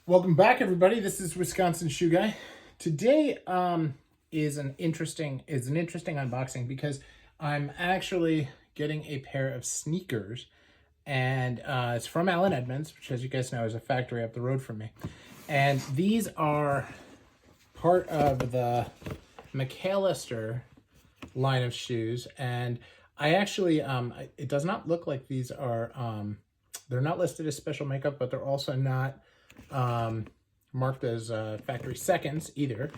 Welcome back, everybody. This is Wisconsin Shoe Guy. Today is an interesting unboxing because I'm actually getting a pair of sneakers, and it's from Edmonds, which, as you guys know, is a factory up the road from me. And these are part of the McAllister line of shoes, and I actually it does not look like these are they're not listed as special makeup, but they're also not marked as factory seconds either.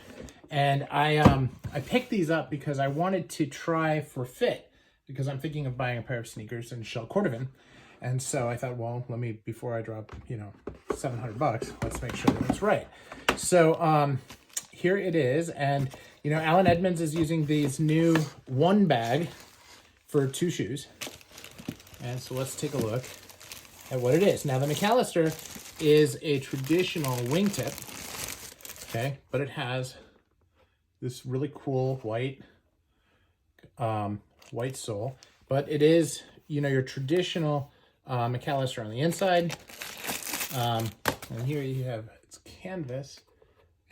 And I picked these up because I wanted to try for fit, because I'm thinking of buying a pair of sneakers in shell cordovan. And so I thought, well, let me, before I drop, $700, let's make sure that it's right. So here it is. And Edmonds is using these new one bag for two shoes. And so let's take a look at what it is. Now, the McAllister is a traditional wingtip, okay, but it has this really cool white sole. But it is, your traditional McAllister on the inside. And here you have its canvas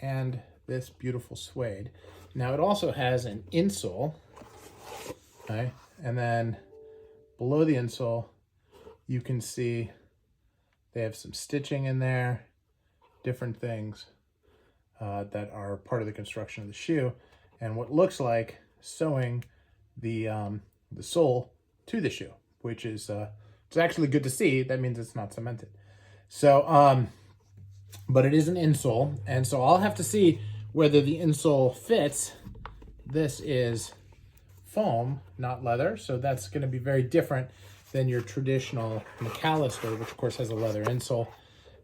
and this beautiful suede. Now, it also has an insole, okay, and then below the insole, you can see they have some stitching in there, different things that are part of the construction of the shoe, and what looks like sewing the sole to the shoe, which is it's actually good to see. That means it's not cemented. So, but it is an insole, and so I'll have to see whether the insole fits. This is foam, not leather, so that's going to be very different than your traditional McAllister, which of course has a leather insole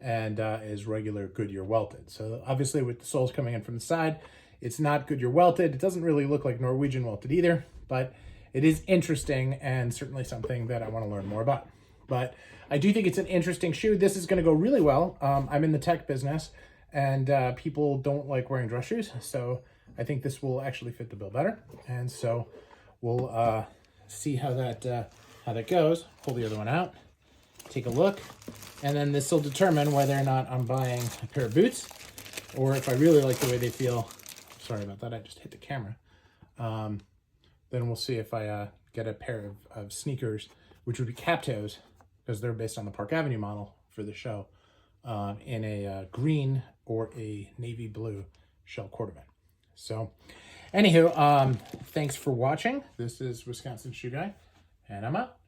and is regular Goodyear welted. So obviously, with the soles coming in from the side, it's not Goodyear welted. It doesn't really look like Norwegian welted either, but it is interesting and certainly something that I want to learn more about. But I do think it's an interesting shoe. This is going to go really well. I'm in the tech business, and people don't like wearing dress shoes, so I think this will actually fit the bill better. And so we'll see how that goes. Pull the other one out, take a look, and then this will determine whether or not I'm buying a pair of boots, or if I really like the way they feel. Sorry about that, I just hit the camera. Then we'll see if I get a pair of sneakers, which would be cap toes, because they're based on the Park Avenue model for the show, in a green or a navy blue shell cordovan. So anywho, thanks for watching. This is Wisconsin Shoe Guy, and I'm out.